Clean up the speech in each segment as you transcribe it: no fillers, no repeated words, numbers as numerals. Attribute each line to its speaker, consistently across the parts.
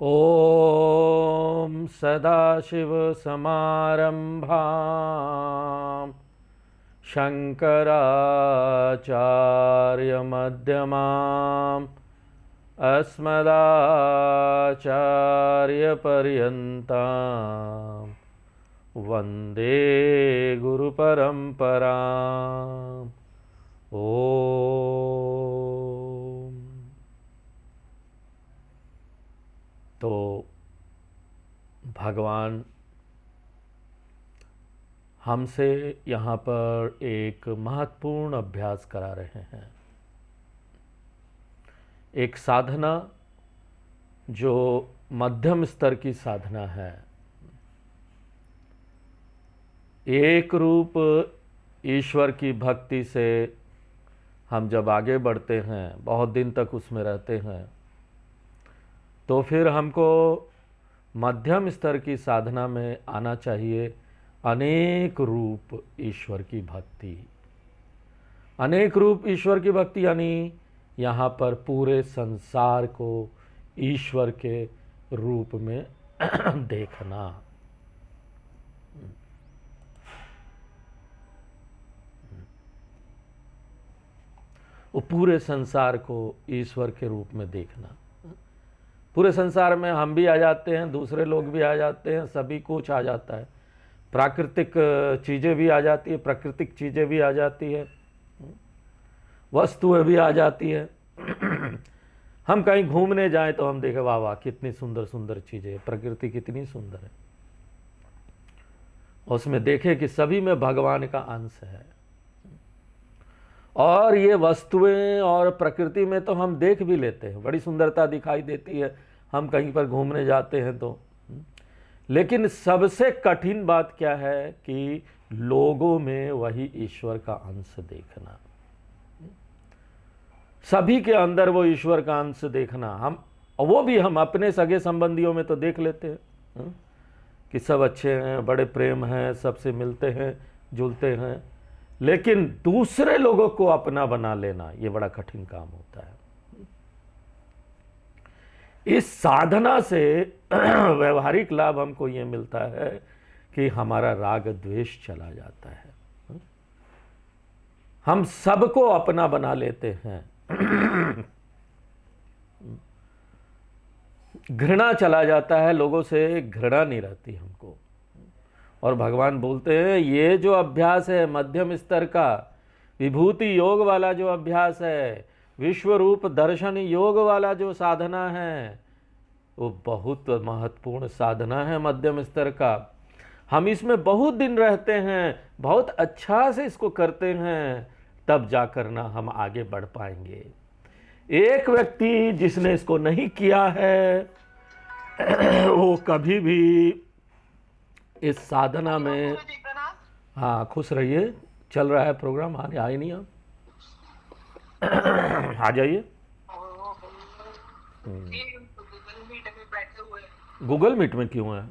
Speaker 1: ॐ सदाशिवसमारम्भां शङ्कराचार्यमध्यमाम् अस्मदाचार्यपर्यन्तां वन्दे गुरुपरम्पराम्। तो भगवान हमसे यहाँ पर एक महत्वपूर्ण अभ्यास करा रहे हैं, एक साधना जो मध्यम स्तर की साधना है। एक रूप ईश्वर की भक्ति से हम जब आगे बढ़ते हैं, बहुत दिन तक उसमें रहते हैं, तो फिर हमको मध्यम स्तर की साधना में आना चाहिए। अनेक रूप ईश्वर की भक्ति, अनेक रूप ईश्वर की भक्ति यानी यहाँ पर पूरे संसार को ईश्वर के रूप में देखना। वो पूरे संसार को ईश्वर के रूप में देखना। पूरे संसार में हम भी आ जाते हैं, दूसरे लोग भी आ जाते हैं, सभी कुछ आ जाता है। प्राकृतिक चीज़ें भी आ जाती है, प्राकृतिक चीज़ें भी आ जाती है, वस्तुएं भी आ जाती है। हम कहीं घूमने जाएं तो हम देखें वाह वाह कितनी सुंदर सुंदर चीज़ें, प्रकृति कितनी सुंदर है। उसमें देखें कि सभी में भगवान का अंश है। और ये वस्तुएं और प्रकृति में तो हम देख भी लेते हैं, बड़ी सुंदरता दिखाई देती है, हम कहीं पर घूमने जाते हैं तो। लेकिन सबसे कठिन बात क्या है कि लोगों में वही ईश्वर का अंश देखना, सभी के अंदर वो ईश्वर का अंश देखना। हम वो भी हम अपने सगे संबंधियों में तो देख लेते हैं कि सब अच्छे हैं, बड़े प्रेम हैं, सबसे मिलते हैं, जुलते हैं, लेकिन दूसरे लोगों को अपना बना लेना ये बड़ा कठिन काम होता है। इस साधना से व्यवहारिक लाभ हमको ये मिलता है कि हमारा राग द्वेष चला जाता है, हम सबको अपना बना लेते हैं, घृणा चला जाता है, लोगों से घृणा नहीं रहती हमको। और भगवान बोलते हैं ये जो अभ्यास है मध्यम स्तर का, विभूति योग वाला जो अभ्यास है, विश्व रूप दर्शन योग वाला जो साधना है, वो बहुत महत्वपूर्ण साधना है मध्यम स्तर का। हम इसमें बहुत दिन रहते हैं, बहुत अच्छा से इसको करते हैं, तब जाकर ना हम आगे बढ़ पाएंगे। एक व्यक्ति जिसने इसको नहीं किया है वो कभी भी इस साधना में, हाँ खुश रहिए, चल रहा है प्रोग्राम, आए नहीं आप आ जाइए। गूगल मीट में क्यों है,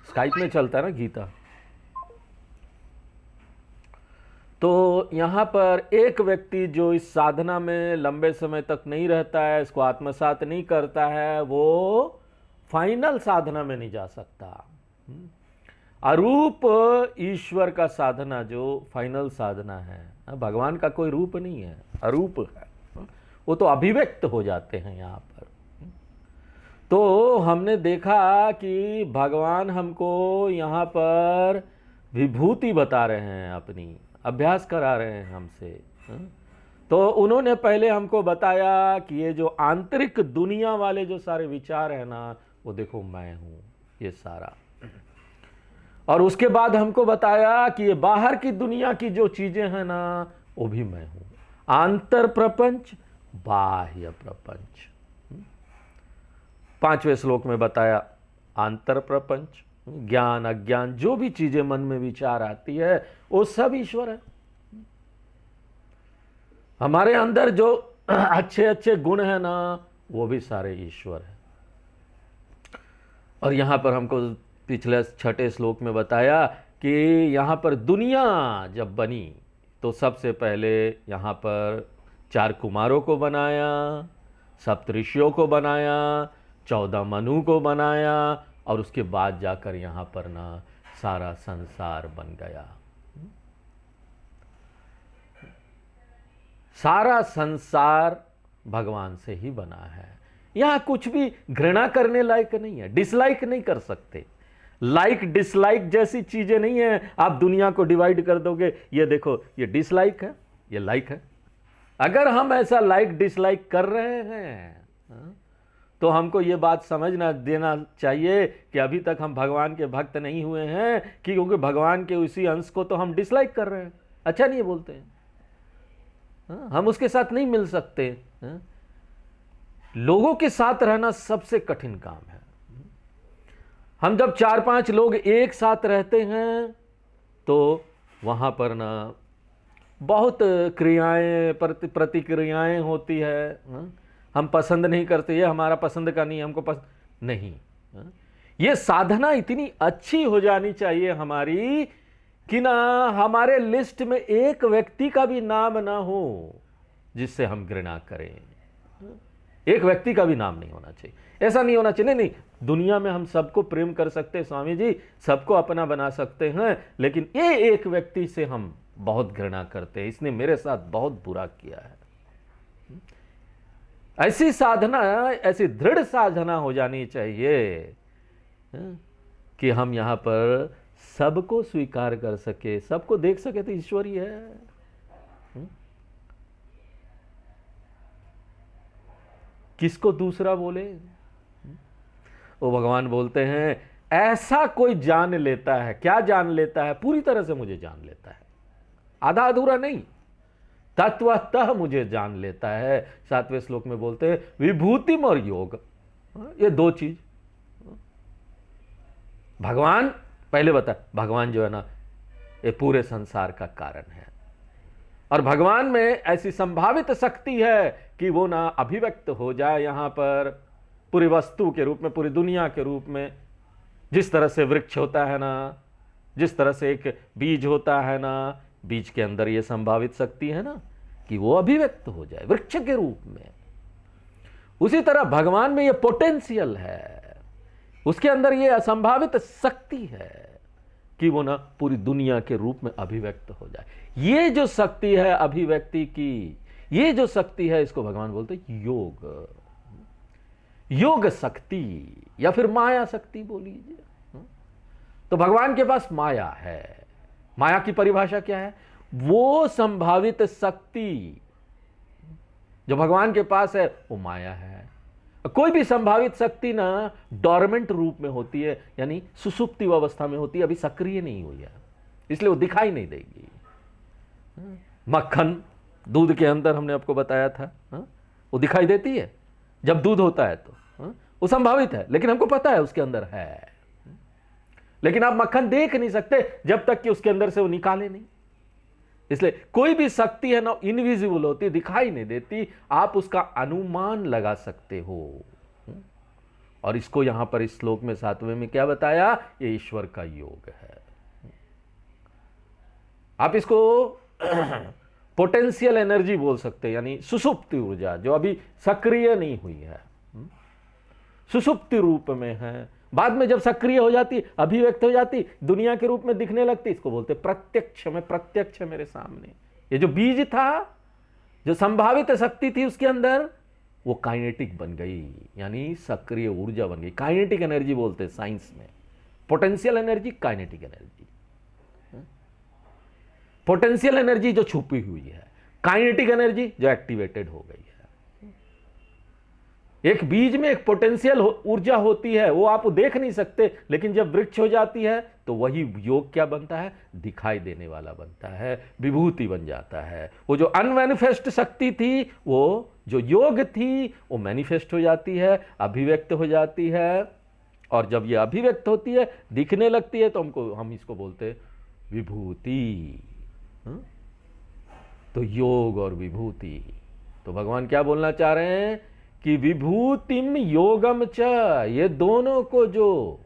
Speaker 1: स्काइप में चलता है ना गीता। तो यहाँ पर एक व्यक्ति जो इस साधना में लंबे समय तक नहीं रहता है, इसको आत्मसात नहीं करता है, वो फाइनल साधना में नहीं जा सकता। अरूप ईश्वर का साधना जो फाइनल साधना है, भगवान का कोई रूप नहीं है, अरूप है, वो तो अभिव्यक्त हो जाते हैं यहाँ पर। तो हमने देखा कि भगवान हमको यहाँ पर विभूति बता रहे हैं, अपनी अभ्यास करा रहे हैं हमसे। तो उन्होंने पहले हमको बताया कि ये जो आंतरिक दुनिया वाले जो सारे विचार है ना, वो देखो मैं हूँ ये सारा। और उसके बाद हमको बताया कि ये बाहर की दुनिया की जो चीजें हैं ना, वो भी मैं हूँ। आंतर प्रपंच, बाह्य प्रपंच। 5वें श्लोक में बताया आंतर प्रपंच, ज्ञान अज्ञान, जो भी चीजें मन में विचार आती है वो सब ईश्वर है। हमारे अंदर जो अच्छे अच्छे गुण है ना, वो भी सारे ईश्वर है। और यहां पर हमको पिछले 6ठे श्लोक में बताया कि यहाँ पर दुनिया जब बनी तो सबसे पहले यहाँ पर 4 कुमारों को बनाया, सप्तऋषियों को बनाया, 14 मनु को बनाया और उसके बाद जाकर यहाँ पर ना सारा संसार बन गया। सारा संसार भगवान से ही बना है। यहां कुछ भी घृणा करने लायक नहीं है, डिसलाइक नहीं कर सकते। लाइक डिसलाइक जैसी चीजें नहीं है। आप दुनिया को डिवाइड कर दोगे, ये देखो ये डिसलाइक है, ये लाइक है। अगर हम ऐसा लाइक डिसलाइक कर रहे हैं तो हमको ये बात समझना देना चाहिए कि अभी तक हम भगवान के भक्त नहीं हुए हैं, कि क्योंकि भगवान के उसी अंश को तो हम डिसलाइक कर रहे हैं, अच्छा नहीं बोलते हैं, हम उसके साथ नहीं मिल सकते। लोगों के साथ रहना सबसे कठिन काम है। हम जब 4-5 लोग एक साथ रहते हैं तो वहां पर ना बहुत क्रियाएं प्रतिक्रियाएं होती है। हम पसंद नहीं करते, ये हमारा पसंद का नहीं, हमको पसंद नहीं। ये साधना इतनी अच्छी हो जानी चाहिए हमारी कि ना हमारे लिस्ट में एक व्यक्ति का भी नाम ना हो जिससे हम घृणा करें। एक व्यक्ति का भी नाम नहीं होना चाहिए, ऐसा नहीं होना चाहिए। नहीं, दुनिया में हम सबको प्रेम कर सकते हैं स्वामी जी, सबको अपना बना सकते हैं, लेकिन ये एक व्यक्ति से हम बहुत घृणा करते हैं, इसने मेरे साथ बहुत बुरा किया है। ऐसी साधना, ऐसी दृढ़ साधना हो जानी चाहिए कि हम यहां पर सबको स्वीकार कर सके, सबको देख सके तो ईश्वर ही है। किसको दूसरा बोले? वो भगवान बोलते हैं ऐसा कोई जान लेता है। क्या जान लेता है? पूरी तरह से मुझे जान लेता है, आधा अधूरा नहीं, तत्वतः मुझे जान लेता है। 7वें श्लोक में बोलते हैं विभूतिम और योग, ये दो चीज। भगवान पहले बता, भगवान जो है ना ये पूरे संसार का कारण है, और भगवान में ऐसी संभावित शक्ति है कि वो ना अभिव्यक्त हो जाए यहां पर पूरी वस्तु के रूप में, पूरी दुनिया के रूप में। जिस तरह से वृक्ष होता है ना, जिस तरह से एक बीज होता है ना, बीज के अंदर ये संभावित शक्ति है ना कि वो अभिव्यक्त हो जाए वृक्ष के रूप में, उसी तरह भगवान में ये पोटेंशियल है, उसके अंदर ये असंभावित शक्ति है कि वो ना पूरी दुनिया के रूप में अभिव्यक्त हो जाए। ये जो शक्ति है अभिव्यक्ति की, ये जो शक्ति है, इसको भगवान बोलते हैं योग, योग शक्ति या फिर माया शक्ति बोल लीजिए। तो भगवान के पास माया है। माया की परिभाषा क्या है? वो संभावित शक्ति जो भगवान के पास है वो माया है। कोई भी संभावित शक्ति ना डोरमेंट रूप में होती है, यानी सुसुप्ति अवस्था में होती है, अभी सक्रिय नहीं हुई है, इसलिए वो दिखाई नहीं देगी। मक्खन दूध के अंदर हमने आपको बताया था, वो दिखाई देती है जब दूध होता है तो, वो संभावित है, लेकिन हमको पता है उसके अंदर है। लेकिन आप मक्खन देख नहीं सकते जब तक कि उसके अंदर से वो निकाले नहीं। इसलिए कोई भी शक्ति है ना इनविजिबल होती, दिखाई नहीं देती, आप उसका अनुमान लगा सकते हो। और इसको यहां पर इस श्लोक में 7वें में क्या बताया? ये ईश्वर का योग है। आप इसको पोटेंशियल एनर्जी बोल सकते हैं, यानी सुषुप्ति ऊर्जा जो अभी सक्रिय नहीं हुई है, सुषुप्ति रूप में है, बाद में जब सक्रिय हो जाती, अभिव्यक्त हो जाती, दुनिया के रूप में दिखने लगती, इसको बोलते प्रत्यक्ष में, प्रत्यक्ष मेरे सामने। ये जो बीज था, जो संभावित शक्ति थी उसके अंदर, वो काइनेटिक बन गई, यानी सक्रिय ऊर्जा बन गई। काइनेटिक एनर्जी बोलते हैं साइंस में, potential energy, kinetic energy. Potential energy जो छुपी हुई है, काइनेटिक एनर्जी जो एक्टिवेटेड हो गई है। एक बीज में एक पोटेंशियल ऊर्जा होती है, वो आप देख नहीं सकते, लेकिन जब वृक्ष हो जाती है तो वही योग क्या बनता है? दिखाई देने वाला बनता है, विभूति बन जाता है। वो जो अनमैनिफेस्ट शक्ति थी, वो जो योग थी, वो मैनिफेस्ट हो जाती है, अभिव्यक्त हो जाती है। और जब ये अभिव्यक्त होती है, दिखने लगती है, तो हम इसको बोलते विभूति। तो योग और विभूति, तो भगवान क्या बोलना चाह रहे हैं कि विभूतिम योगम च, ये दोनों को जो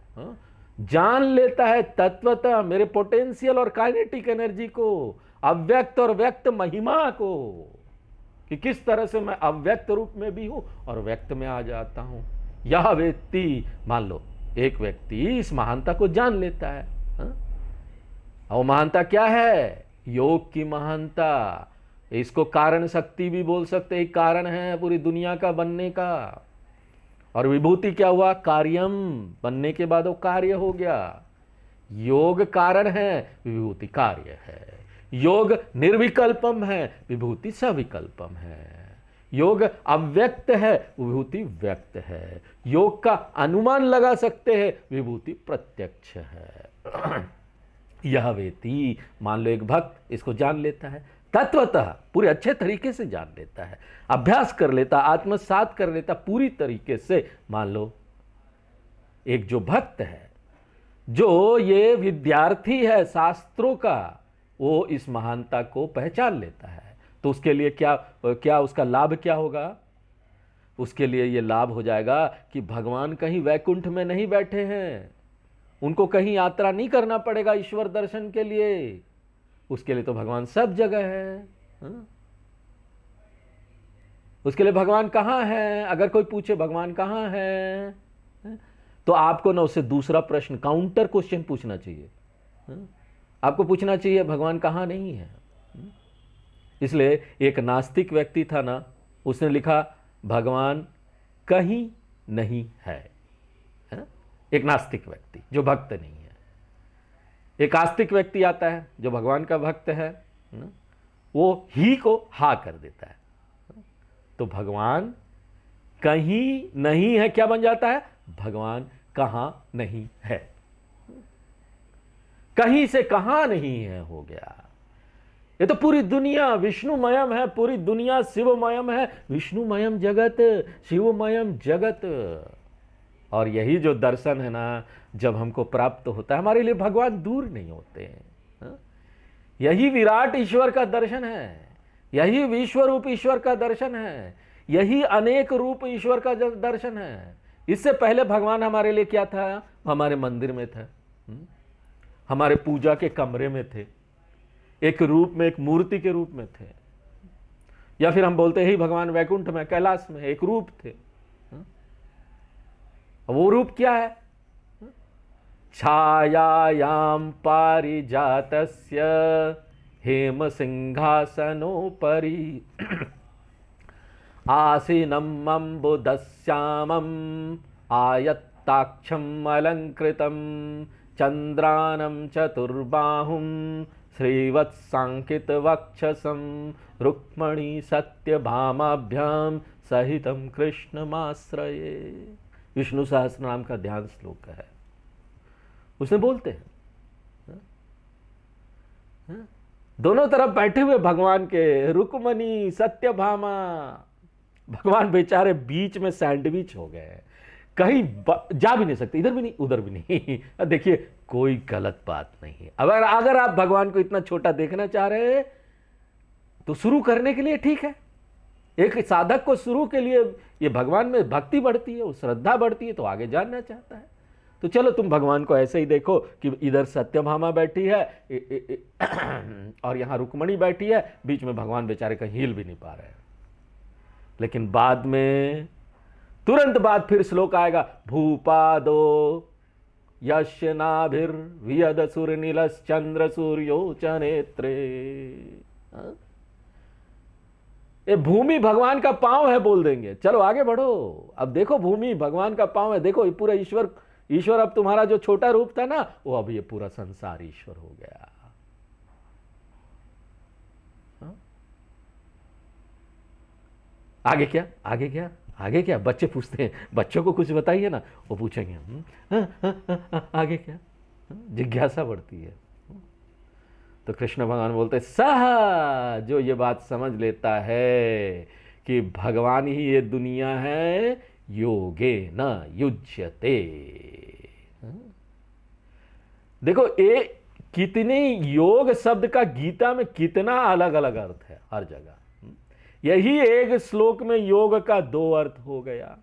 Speaker 1: जान लेता है तत्वतः, मेरे पोटेंशियल और काइनेटिक एनर्जी को, अव्यक्त और व्यक्त महिमा को, कि किस तरह से मैं अव्यक्त रूप में भी हूं और व्यक्त में आ जाता हूं, यह व्यक्ति, मान लो एक व्यक्ति इस महानता को जान लेता है, हाँ? और महानता क्या है? योग की महानता। इसको कारण शक्ति भी बोल सकते हैं, कारण है पूरी दुनिया का बनने का। और विभूति क्या हुआ? कार्यम, बनने के बाद वो कार्य हो गया। योग कारण है, विभूति कार्य है। योग निर्विकल्पम है, विभूति सविकल्पम है। योग अव्यक्त है, विभूति व्यक्त है। योग का अनुमान लगा सकते हैं, विभूति प्रत्यक्ष है। यह वेति, मान लो एक भक्त इसको जान लेता है, तत्वतः पूरे अच्छे तरीके से जान लेता है, अभ्यास कर लेता, आत्मसात कर लेता पूरी तरीके से। मान लो एक जो भक्त है, जो ये विद्यार्थी है शास्त्रों का, वो इस महानता को पहचान लेता है, तो उसके लिए क्या उसका लाभ क्या होगा? उसके लिए ये लाभ हो जाएगा कि भगवान कहीं वैकुंठ में नहीं बैठे हैं, उनको कहीं यात्रा नहीं करना पड़ेगा ईश्वर दर्शन के लिए। उसके लिए तो भगवान सब जगह है, हाँ? उसके लिए भगवान कहाँ है? अगर कोई पूछे भगवान कहाँ है, हाँ? तो आपको ना उससे दूसरा प्रश्न, काउंटर क्वेश्चन पूछना चाहिए, हाँ? आपको पूछना चाहिए भगवान कहाँ नहीं है। इसलिए एक नास्तिक व्यक्ति था ना, उसने लिखा भगवान कहीं नहीं है, हाँ? एक नास्तिक व्यक्ति जो भक्त नहीं है। एक आस्तिक व्यक्ति आता है जो भगवान का भक्त है, वो ही को हा कर देता है, तो भगवान कहीं नहीं है क्या बन जाता है? भगवान कहां नहीं है। कहीं से कहां नहीं है हो गया। ये तो पूरी दुनिया विष्णुमयम है, पूरी दुनिया शिवमयम है। विष्णुमयम जगत, शिवमयम जगत। और यही जो दर्शन है ना, जब हमको प्राप्त होता है, हमारे लिए भगवान दूर नहीं होते हैं, हाँ? यही विराट ईश्वर का दर्शन है, यही विश्व रूप ईश्वर का दर्शन है, यही अनेक रूप ईश्वर का दर्शन है। इससे पहले भगवान हमारे लिए क्या था? हमारे मंदिर में था, हमारे पूजा के कमरे में थे, एक रूप में, एक मूर्ति के रूप में थे, या फिर हम बोलते ही भगवान वैकुंठ में, कैलाश में एक रूप थे। वो रूप क्या है? छायायाम पारिजातस्य हेम सिंहासनोपरि आसीनम अम्बुदश्यामम आयत्ताक्षम अलंकृतम चंद्रानम चतुर्बाहुम श्रीवत्सांकित वक्षसम रुक्मणी सत्यभामाभ्याम सहितम कृष्णमाश्रये। विष्णु सहस्त्र नाम का ध्यान श्लोक है, उसमें बोलते हैं, दोनों तरफ बैठे हुए भगवान के, रुक्मणी सत्यभामा। भगवान बेचारे बीच में सैंडविच हो गए, कहीं जा भी नहीं सकते, इधर भी नहीं उधर भी नहीं। देखिए कोई गलत बात नहीं। अगर आप भगवान को इतना छोटा देखना चाह रहे हैं तो शुरू करने के लिए ठीक है। एक साधक को शुरू के लिए ये भगवान में भक्ति बढ़ती है, श्रद्धा बढ़ती है, तो आगे जानना चाहता है, तो चलो तुम भगवान को ऐसे ही देखो कि इधर सत्यभामा बैठी है और यहाँ रुक्मणी बैठी है, बीच में भगवान बेचारे कहीं हिल भी नहीं पा रहे हैं। लेकिन बाद में तुरंत बाद फिर श्लोक आएगा, भूपादो यस्य नाभिर्वियद सुरनीलश्चंद्र सूर्यो च नेत्रे। ये भूमि भगवान का पांव है बोल देंगे, चलो आगे बढ़ो। अब देखो भूमि भगवान का पांव है, देखो ये पूरा ईश्वर अब तुम्हारा जो छोटा रूप था ना, वो अब ये पूरा संसार ईश्वर हो गया। आगे क्या आगे क्या आगे क्या? बच्चे पूछते हैं, बच्चों को कुछ बताइए ना, वो पूछेंगे आगे क्या? जिज्ञासा बढ़ती है। तो कृष्ण भगवान बोलते हैं, सह जो ये बात समझ लेता है कि भगवान ही ये दुनिया है, योगे न युज्यते। देखो ये कितने योग शब्द का गीता में कितना अलग अलग अर्थ है हर जगह। यही एक श्लोक में योग का 2 अर्थ हो गया।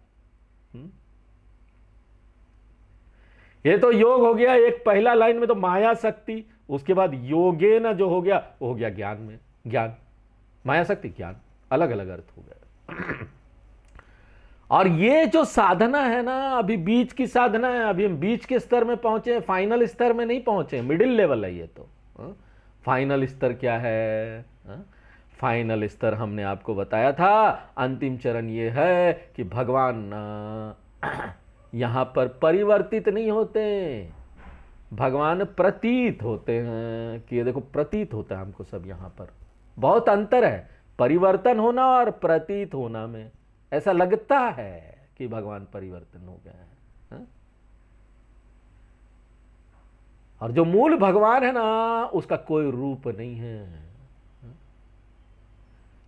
Speaker 1: ये तो योग हो गया, एक पहला लाइन में तो माया शक्ति, उसके बाद योगे न जो हो गया वो हो गया ज्ञान में, ज्ञान माया शक्ति ज्ञान, अलग अलग अर्थ हो गया। और ये जो साधना है ना, अभी बीच की साधना है, अभी हम बीच के स्तर में पहुंचे, फाइनल स्तर में नहीं पहुंचे, मिडिल लेवल है ये तो। फाइनल स्तर क्या है? फाइनल स्तर हमने आपको बताया था, अंतिम चरण ये है कि भगवान यहां पर परिवर्तित नहीं होते, भगवान प्रतीत होते हैं। कि ये देखो प्रतीत होता है हमको सब, यहां पर बहुत अंतर है परिवर्तन होना और प्रतीत होना में। ऐसा लगता है कि भगवान परिवर्तन हो गए हैं, और जो मूल भगवान है ना, उसका कोई रूप नहीं है,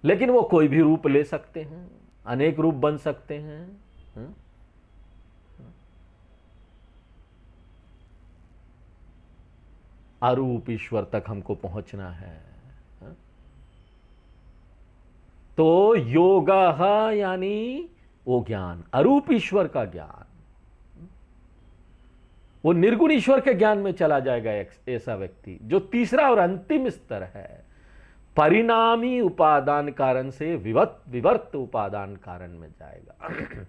Speaker 1: लेकिन वो कोई भी रूप ले सकते हैं, अनेक रूप बन सकते हैं। अरूप ईश्वर तक हमको पहुंचना है। तो योगः यानी वो ज्ञान, अरूप ईश्वर का ज्ञान, वो निर्गुण ईश्वर के ज्ञान में चला जाएगा ऐसा व्यक्ति, जो तीसरा और अंतिम स्तर है। परिणामी उपादान कारण से विवर्त उपादान कारण में जाएगा।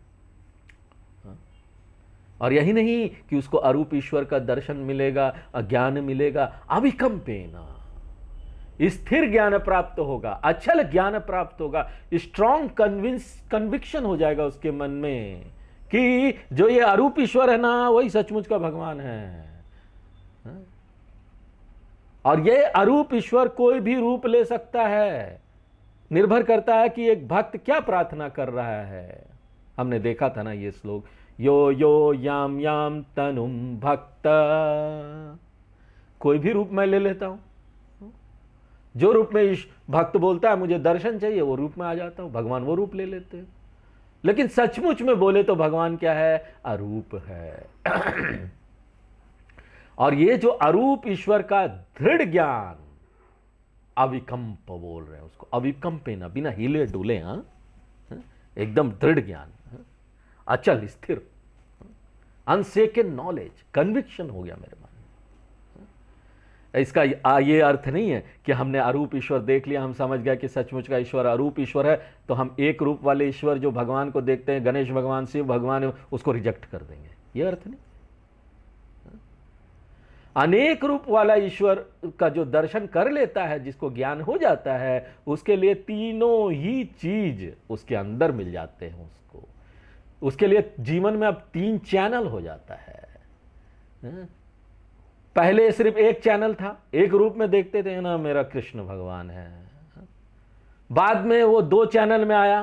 Speaker 1: और यही नहीं कि उसको अरूप ईश्वर का दर्शन मिलेगा, ज्ञान मिलेगा, अविकंपेन स्थिर ज्ञान प्राप्त होगा, अचल ज्ञान प्राप्त होगा, स्ट्रॉन्ग कन्विक्शन हो जाएगा उसके मन में कि जो ये अरूप ईश्वर है ना, वही सचमुच का भगवान है। और ये अरूप ईश्वर कोई भी रूप ले सकता है, निर्भर करता है कि एक भक्त क्या प्रार्थना कर रहा है। हमने देखा था ना ये श्लोक, यो यो याम याम तनुम भक्त, कोई भी रूप मैं ले लेता हूं, जो रूप में भक्त बोलता है मुझे दर्शन चाहिए, वो रूप में आ जाता हूं, भगवान वो रूप ले लेते हैं। लेकिन सचमुच में बोले तो भगवान क्या है? अरूप है। और ये जो अरूप ईश्वर का दृढ़ ज्ञान, अविकंप बोल रहे हैं उसको, अविकंपेन, बिना हिले डुले, एकदम दृढ़ ज्ञान, अचल स्थिर, अनशेकन नॉलेज, कन्विक्शन हो गया मेरे मन में। इसका ये अर्थ नहीं है कि हमने अरूप ईश्वर देख लिया, हम समझ गया कि सचमुच का ईश्वर अरूप ईश्वर है, तो हम एक रूप वाले ईश्वर जो भगवान को देखते हैं, गणेश भगवान, शिव भगवान, उसको रिजेक्ट कर देंगे, ये अर्थ नहीं। अनेक रूप वाला ईश्वर का जो दर्शन कर लेता है, जिसको ज्ञान हो जाता है, उसके लिए तीनों ही चीज उसके अंदर मिल जाते हैं उसको। उसके लिए जीवन में अब 3 चैनल हो जाता है। पहले सिर्फ एक चैनल था, एक रूप में देखते थे ना, मेरा कृष्ण भगवान है। बाद में वो 2 चैनल में आया,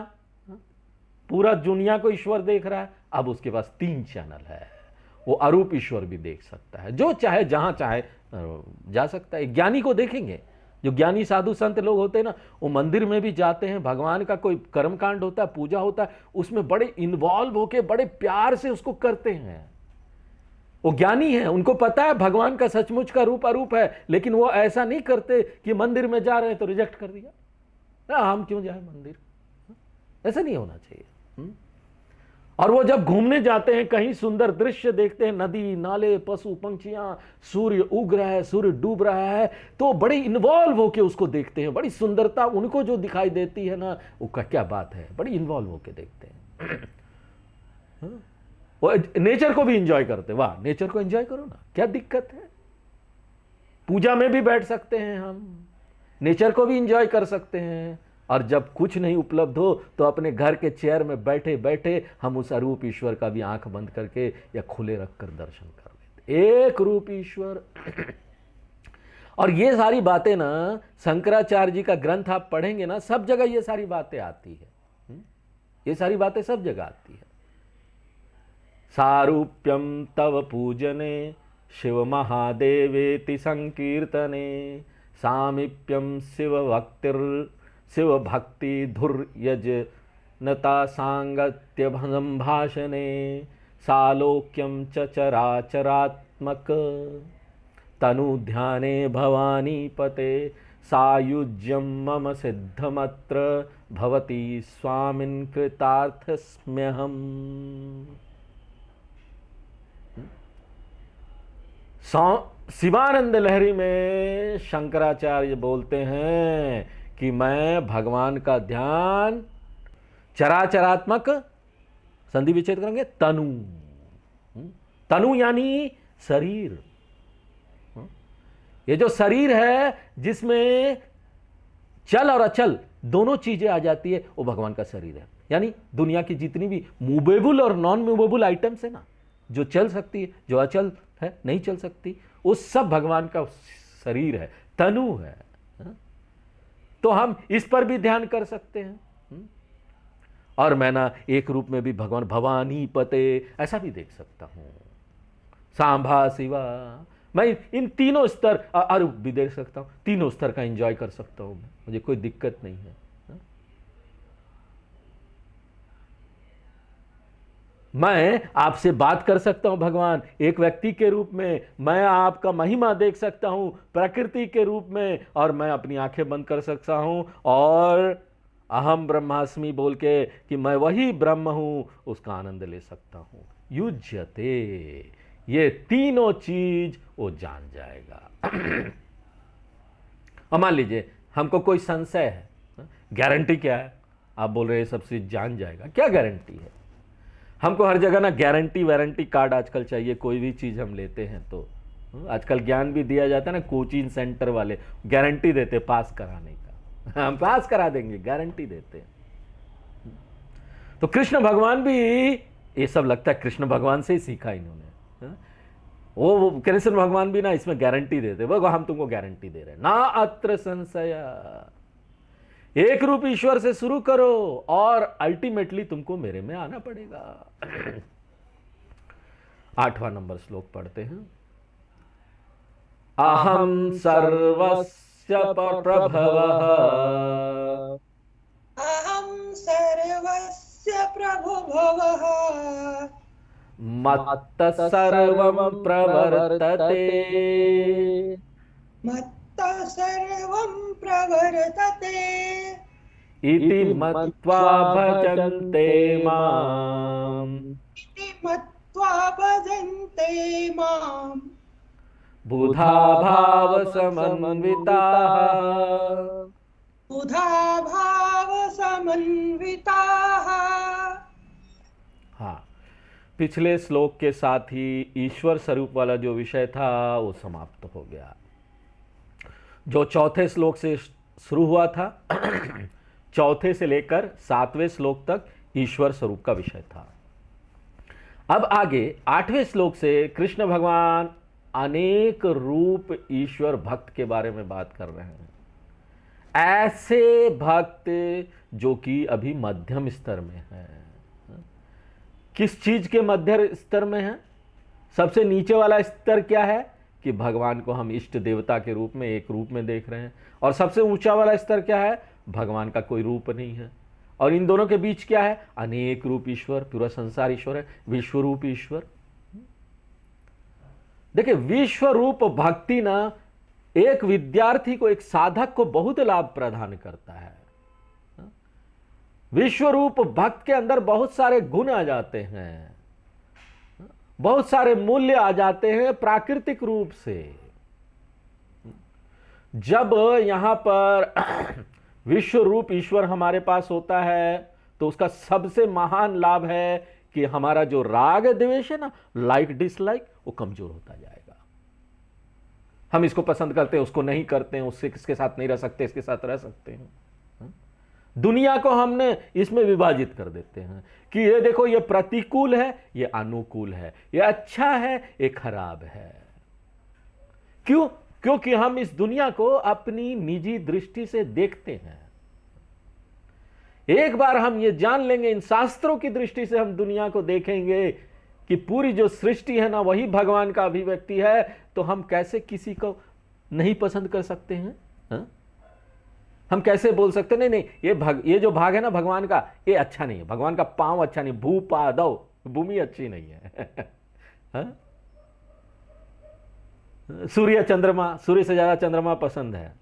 Speaker 1: पूरा दुनिया को ईश्वर देख रहा है। अब उसके पास 3 चैनल है, वो अरूप ईश्वर भी देख सकता है, जो चाहे जहां चाहे जा सकता है। ज्ञानी को देखेंगे, जो ज्ञानी साधु संत लोग होते हैं ना, वो मंदिर में भी जाते हैं, भगवान का कोई कर्मकांड होता है, पूजा होता है, उसमें बड़े इन्वॉल्व होके बड़े प्यार से उसको करते हैं। वो ज्ञानी है, उनको पता है भगवान का सचमुच का रूप अरूप है, लेकिन वो ऐसा नहीं करते कि मंदिर में जा रहे हैं तो रिजेक्ट कर दिया ना, हम क्यों जाए मंदिर, ऐसा नहीं होना चाहिए। और वो जब घूमने जाते हैं, कहीं सुंदर दृश्य देखते हैं, नदी नाले पशु पंछियां, सूर्य उग रहा है, सूर्य डूब रहा है, तो बड़े इन्वॉल्व होके उसको देखते हैं, बड़ी सुंदरता उनको जो दिखाई देती है ना, वो क्या बात है, बड़ी इन्वॉल्व होके देखते हैं। वो नेचर को भी एंजॉय करते, वाह नेचर को एंजॉय करो ना, क्या दिक्कत है। पूजा में भी बैठ सकते हैं हम, नेचर को भी एंजॉय कर सकते हैं। और जब कुछ नहीं उपलब्ध हो तो अपने घर के चेयर में बैठे बैठे हम उस अरूप ईश्वर का भी आंख बंद करके या खुले रखकर दर्शन कर लेते, एक रूप ईश्वर। और ये सारी बातें ना, शंकराचार्य जी का ग्रंथ आप पढ़ेंगे ना, सब जगह ये सारी बातें आती है, ये सारी बातें सब जगह आती है। सारूप्यम तव पूजने शिव महादेवेति संकीर्तने, सामीप्यम शिव भक्ति धुर्यज नता सांगत्य संभाषणे, सालोक्यम च चराचरात्मक तनु ध्याने भवानी पते, सायुज्यम मम सिद्धमत्र भवती स्वामिन् कृतार्थस्म्यहम्। शिवानंद लहरी में शंकराचार्य बोलते हैं कि मैं भगवान का ध्यान चराचरात्मक संधि विच्छेद करेंगे तनु। तनु यानी शरीर। ये जो शरीर है जिसमें चल और अचल दोनों चीजें आ जाती है, वो भगवान का शरीर है। यानी दुनिया की जितनी भी मूवेबल और नॉन मूवेबल आइटम्स है ना, जो चल सकती है, जो अचल है, नहीं चल सकती, वो सब भगवान का शरीर है, तनु है। तो हम इस पर भी ध्यान कर सकते हैं। और मैं ना एक रूप में भी भगवान भवानी पते ऐसा भी देख सकता हूं, सांभा शिवा। मैं इन तीनों स्तर अरूप भी देख सकता हूं, तीनों स्तर का एंजॉय कर सकता हूं, मुझे कोई दिक्कत नहीं है। मैं आपसे बात कर सकता हूं भगवान एक व्यक्ति के रूप में, मैं आपका महिमा देख सकता हूं प्रकृति के रूप में, और मैं अपनी आंखें बंद कर सकता हूं और अहम ब्रह्मास्मि बोल के कि मैं वही ब्रह्म हूं, उसका आनंद ले सकता हूं। युज्यते, ये तीनों चीज वो जान जाएगा। और मान लीजिए हमको कोई संशय है, गारंटी क्या है? आप बोल रहे हैं सब चीज जान जाएगा, क्या गारंटी है? हमको हर जगह ना गारंटी वारंटी कार्ड आजकल चाहिए, कोई भी चीज हम लेते हैं तो आजकल ज्ञान भी दिया जाता है ना, कोचिंग सेंटर वाले गारंटी देते पास कराने का, हम पास करा देंगे, गारंटी देते हैं। तो कृष्ण भगवान भी ये सब लगता है कृष्ण भगवान से ही सीखा इन्होंने। वो कृष्ण भगवान भी ना इसमें गारंटी देते, वो हम तुमको गारंटी दे रहे हैं, ना अत्र संशय, एक रूप ईश्वर से शुरू करो और अल्टीमेटली तुमको मेरे में आना पड़ेगा। 8वां नंबर श्लोक पढ़ते हैं। अहम सर्वस्य प्रभवः,
Speaker 2: अहं सर्वस्य प्रभुभवः,
Speaker 1: मत्तः सर्वं प्रवर्तते,
Speaker 2: मत्तः सर्वं प्रवर्तते,
Speaker 1: इति मत्वा भजन्ते माम्,
Speaker 2: इति मत्वा भजन्ते माम्,
Speaker 1: बुधा भाव समन्विताः।
Speaker 2: बुधा भाव समन्विताः।
Speaker 1: हाँ, पिछले श्लोक के साथ ही ईश्वर स्वरूप वाला जो विषय था वो समाप्त हो गया। जो चौथे श्लोक से शुरू हुआ था, चौथे से लेकर 7वें श्लोक तक ईश्वर स्वरूप का विषय था। अब आगे 8वें श्लोक से कृष्ण भगवान अनेक रूप ईश्वर भक्त के बारे में बात कर रहे हैं। ऐसे भक्त जो कि अभी मध्यम स्तर में है। किस चीज के मध्य स्तर में है? सबसे नीचे वाला स्तर क्या है कि भगवान को हम इष्ट देवता के रूप में एक रूप में देख रहे हैं, और सबसे ऊंचा वाला स्तर क्या है? भगवान का कोई रूप नहीं है। और इन दोनों के बीच क्या है? अनेक रूप ईश्वर, पूरा संसार ईश्वर है, विश्व रूप ईश्वर। देखिए, विश्व रूप भक्ति ना एक विद्यार्थी को, एक साधक को बहुत लाभ प्रदान करता है। विश्व रूप भक्त के अंदर बहुत सारे गुण आ जाते हैं, बहुत सारे मूल्य आ जाते हैं प्राकृतिक रूप से। जब यहां पर विश्व रूप ईश्वर हमारे पास होता है तो उसका सबसे महान लाभ है कि हमारा जो राग द्वेष है ना, लाइक डिसलाइक, वो कमजोर होता जाएगा। हम इसको पसंद करते हैं, उसको नहीं करते हैं, उससे किसके साथ नहीं रह सकते, इसके साथ रह सकते हैं। दुनिया को हमने इसमें विभाजित कर देते हैं कि ये देखो, ये प्रतिकूल है, ये अनुकूल है, ये अच्छा है, ये खराब है। क्यों? क्योंकि हम इस दुनिया को अपनी निजी दृष्टि से देखते हैं। एक बार हम ये जान लेंगे, इन शास्त्रों की दृष्टि से हम दुनिया को देखेंगे कि पूरी जो सृष्टि है ना, वही भगवान का अभिव्यक्ति है, तो हम कैसे किसी को नहीं पसंद कर सकते हैं? हा? हम कैसे बोल सकते नहीं नहीं, ये जो भाग है ना भगवान का, ये अच्छा नहीं है, भगवान का पांव अच्छा नहीं, भूपादौ, भूमि अच्छी नहीं है। सूर्य चंद्रमा, सूर्य से ज्यादा चंद्रमा पसंद है।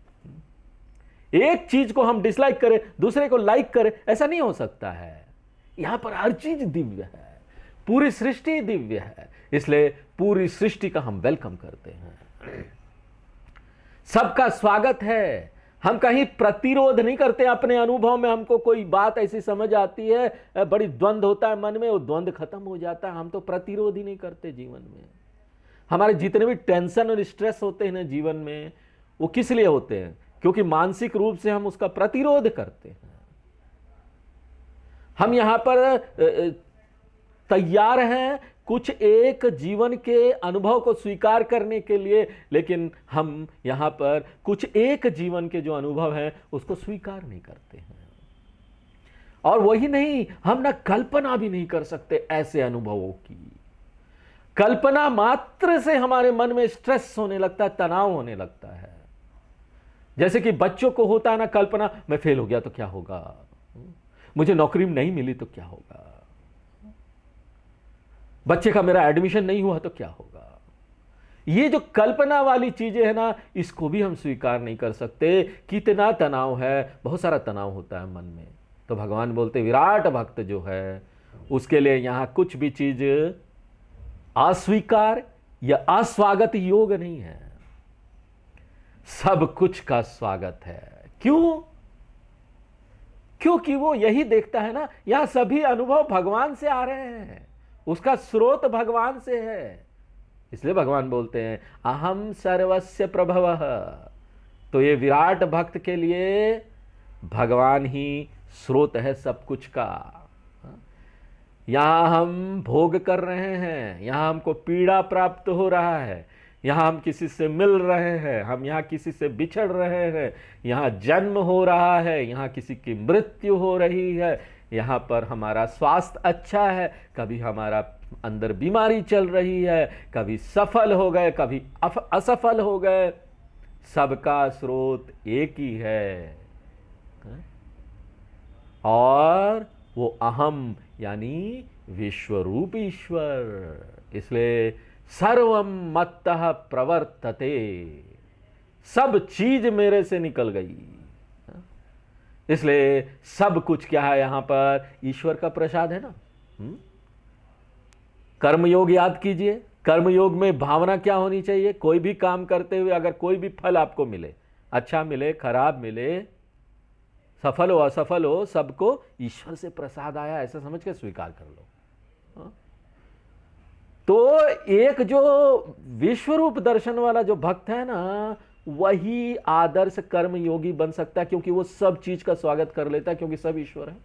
Speaker 1: एक चीज को हम डिसलाइक करें, दूसरे को लाइक करें, ऐसा नहीं हो सकता है। यहां पर हर चीज दिव्य है, पूरी सृष्टि दिव्य है, इसलिए पूरी सृष्टि का हम वेलकम करते हैं, सबका स्वागत है। हम कहीं प्रतिरोध नहीं करते अपने अनुभव में। हमको कोई बात ऐसी समझ आती है, बड़ी द्वंद होता है मन में, वो द्वंद खत्म हो जाता है। हम तो प्रतिरोध ही नहीं करते जीवन में। हमारे जितने भी टेंशन और स्ट्रेस होते हैं ना जीवन में, वो किस लिए होते हैं? क्योंकि मानसिक रूप से हम उसका प्रतिरोध करते हैं। हम यहां पर तैयार हैं कुछ एक जीवन के अनुभव को स्वीकार करने के लिए, लेकिन हम यहां पर कुछ एक जीवन के जो अनुभव हैं उसको स्वीकार नहीं करते हैं। और वही नहीं, हम ना कल्पना भी नहीं कर सकते ऐसे अनुभवों की। कल्पना मात्र से हमारे मन में स्ट्रेस होने लगता है, तनाव होने लगता है। जैसे कि बच्चों को होता है ना कल्पना, मैं फेल हो गया तो क्या होगा, मुझे नौकरी नहीं मिली तो क्या होगा, बच्चे का मेरा एडमिशन नहीं हुआ तो क्या होगा। ये जो कल्पना वाली चीजें है ना, इसको भी हम स्वीकार नहीं कर सकते। कितना तनाव है, बहुत सारा तनाव होता है मन में। तो भगवान बोलते विराट भक्त जो है उसके लिए यहां कुछ भी चीज अस्वीकार या अस्वागत योग नहीं है, सब कुछ का स्वागत है। क्यों? क्योंकि वो यही देखता है ना, यहां सभी अनुभव भगवान से आ रहे हैं, उसका स्रोत भगवान से है। इसलिए भगवान बोलते हैं अहम सर्वस्य प्रभवः। तो ये विराट भक्त के लिए भगवान ही स्रोत है सब कुछ का। यहां हम भोग कर रहे हैं, यहां हमको पीड़ा प्राप्त हो रहा है, यहां हम किसी से मिल रहे हैं, हम यहां किसी से बिछड़ रहे हैं, यहां जन्म हो रहा है, यहां किसी की मृत्यु हो रही है, यहां पर हमारा स्वास्थ्य अच्छा है, कभी हमारा अंदर बीमारी चल रही है, कभी सफल हो गए, कभी असफल हो गए। सबका स्रोत एक ही है और वो अहम यानी विश्वरूप ईश्वर। इसलिए सर्वम मत्तः प्रवर्तते, सब चीज मेरे से निकल गई। इसलिए सब कुछ क्या है यहां पर, ईश्वर का प्रसाद है ना। कर्मयोग याद कीजिए, कर्मयोग में भावना क्या होनी चाहिए? कोई भी काम करते हुए अगर कोई भी फल आपको मिले, अच्छा मिले खराब मिले, सफल हो असफल हो, सबको ईश्वर से प्रसाद आया ऐसा समझ के स्वीकार कर लो। तो एक जो विश्वरूप दर्शन वाला जो भक्त है ना, वही आदर्श कर्म योगी बन सकता है, क्योंकि वो सब चीज का स्वागत कर लेता है, क्योंकि सब ईश्वर है,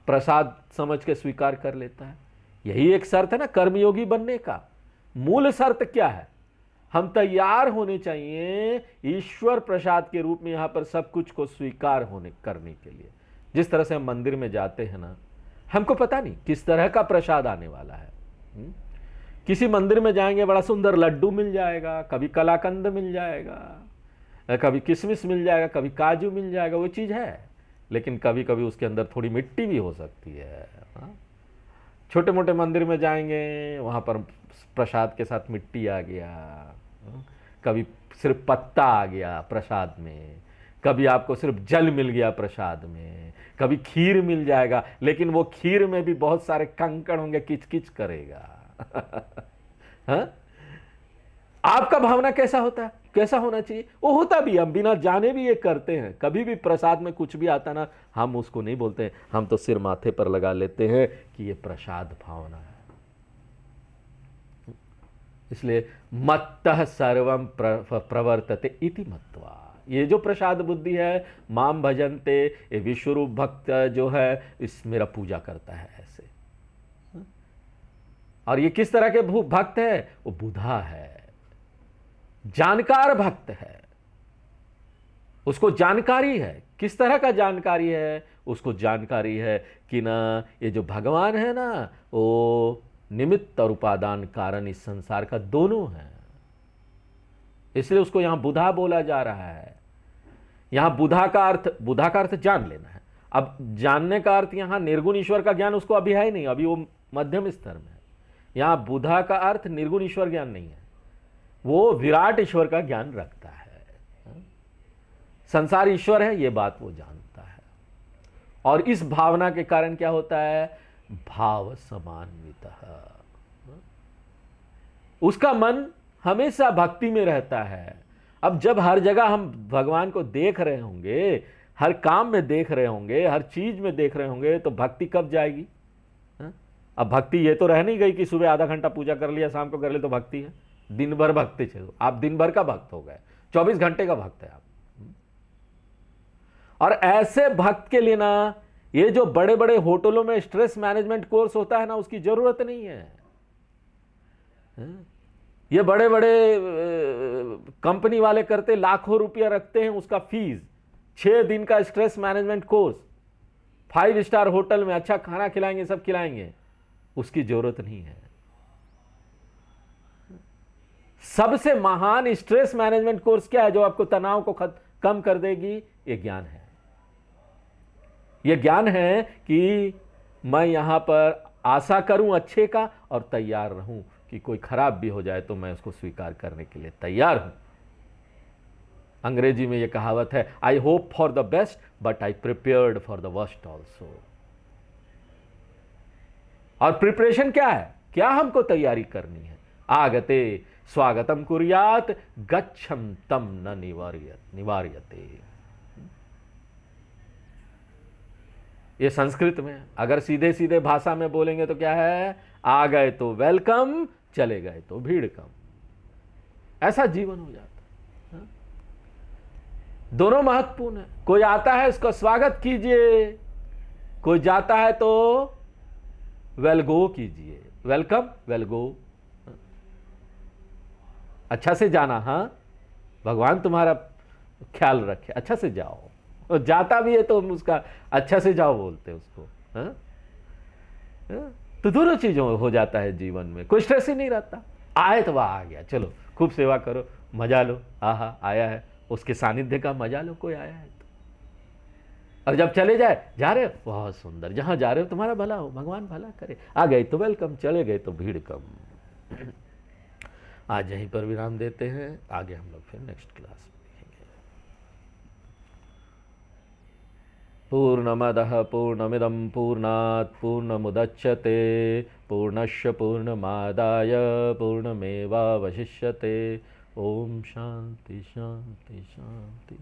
Speaker 1: प्रसाद समझ के स्वीकार कर लेता है। यही एक शर्त है ना कर्मयोगी बनने का। मूल शर्त क्या है? हम तैयार होने चाहिए ईश्वर प्रसाद के रूप में यहां पर सब कुछ को स्वीकार होने करने के लिए। जिस तरह से हम मंदिर में जाते हैं ना, हमको पता नहीं किस तरह का प्रसाद आने वाला है। किसी मंदिर में जाएंगे, बड़ा सुंदर लड्डू मिल जाएगा, कभी कलाकंद मिल जाएगा, कभी किशमिश मिल जाएगा, कभी काजू मिल जाएगा, वो चीज है। लेकिन कभी कभी उसके अंदर थोड़ी मिट्टी भी हो सकती है। छोटे मोटे मंदिर में जाएंगे, वहां पर प्रसाद के साथ मिट्टी आ गया, कभी सिर्फ पत्ता आ गया प्रसाद में, कभी आपको सिर्फ जल मिल गया प्रसाद में, कभी खीर मिल जाएगा, लेकिन वो खीर में भी बहुत सारे कंकड़ होंगे, किचकिच करेगा। हाँ? आपका भावना कैसा होता है, कैसा होना चाहिए? वो होता भी, हम बिना जाने भी ये करते हैं। कभी भी प्रसाद में कुछ भी आता ना, हम उसको नहीं बोलते हैं, हम तो सिर माथे पर लगा लेते हैं कि ये प्रसाद भावना है। इसलिए मत्तः सर्वम प्रवर्तते इति मत्वा, ये जो प्रसाद बुद्धि है, माम भजन्ते, ये विश्वरूप भक्त जो है इस मेरा पूजा करता है ऐसे। और ये किस तरह के भक्त है? वो बुधा है, जानकार भक्त है, उसको जानकारी है। किस तरह का जानकारी है? उसको जानकारी है कि ना ये जो भगवान है ना, वो निमित्त और उपादान कारण इस संसार का दोनों है। इसलिए उसको यहां बुधा बोला जा रहा है। यहां बुधा का अर्थ जान लेना है। अब जानने का अर्थ यहां निर्गुण ईश्वर का ज्ञान उसको अभी है ही नहीं, अभी वो मध्यम स्तर में है। यहां बुधा का अर्थ निर्गुण ईश्वर ज्ञान नहीं है, वो विराट ईश्वर का ज्ञान रखता है। संसार ईश्वर है, ये बात वो जानता है। और इस भावना के कारण क्या होता है? भाव समान्वितः, उसका मन हमेशा भक्ति में रहता है। अब जब हर जगह हम भगवान को देख रहे होंगे, हर काम में देख रहे होंगे, हर चीज में देख रहे होंगे, तो भक्ति कब जाएगी? हाँ? अब भक्ति ये तो रह नहीं गई कि सुबह आधा घंटा पूजा कर लिया, शाम को कर लिया तो भक्ति है। दिन भर भक्ति चलो, आप दिन भर का भक्त हो गए, 24 घंटे का भक्त है आप। और ऐसे भक्त के लिए ना ये जो बड़े बड़े होटलों में स्ट्रेस मैनेजमेंट कोर्स होता है ना, उसकी जरूरत नहीं है। ये बड़े बड़े कंपनी वाले करते, लाखों रुपया रखते हैं उसका फीस, 6 दिन का stress management course, 5 star hotel में अच्छा खाना खिलाएंगे, सब खिलाएंगे, उसकी जरूरत नहीं है। सबसे महान स्ट्रेस मैनेजमेंट कोर्स क्या है जो आपको तनाव को कम कर देगी? ये ज्ञान है। ये ज्ञान है कि मैं यहां पर आशा करूं अच्छे का और तैयार रहूं कि कोई खराब भी हो जाए तो मैं उसको स्वीकार करने के लिए तैयार हूं। अंग्रेजी में यह कहावत है, I hope for the best but I prepared for the worst also. और प्रिपरेशन क्या है? क्या हमको तैयारी करनी है? आगते स्वागतम कुर्यात गच्छन्तम न निवार्यते। ये संस्कृत में, अगर सीधे सीधे भाषा में बोलेंगे तो क्या है? आ गए तो वेलकम, चले गए तो भीड़ कम। ऐसा जीवन हो जाता है। दोनों महत्वपूर्ण है। कोई आता है उसका स्वागत कीजिए, कोई जाता है तो वेल गो कीजिए। वेलकम, वेल गो, अच्छा से जाना। हाँ, भगवान तुम्हारा ख्याल रखे, अच्छा से जाओ। और जाता भी है तो हम उसका अच्छा से जाओ बोलते हैं उसको। हाँ? तो दोनों चीजों हो जाता है जीवन में, कोई स्ट्रेस ही नहीं रहता। आए तो वह आ गया, चलो खूब सेवा करो, मजा लो, आहा आया है, उसके सानिध्य का मजा लो, कोई आया है तो। और जब चले जाए, जा रहे हो बहुत सुंदर, जहां जा रहे हो तुम्हारा भला हो, भगवान भला करे। आ गए तो वेलकम, चले गए तो भीड़ कम। आज यहीं पर विराम देते हैं, आगे हम लोग फिर नेक्स्ट क्लास में देखेंगे। पूर्णमदः पूर्णमिदं पूर्णात् पूर्णमुदच्यते पूर्णस्य पूर्णमादाय पूर्णमेवावशिष्यते। ओम शांति शांति शांति।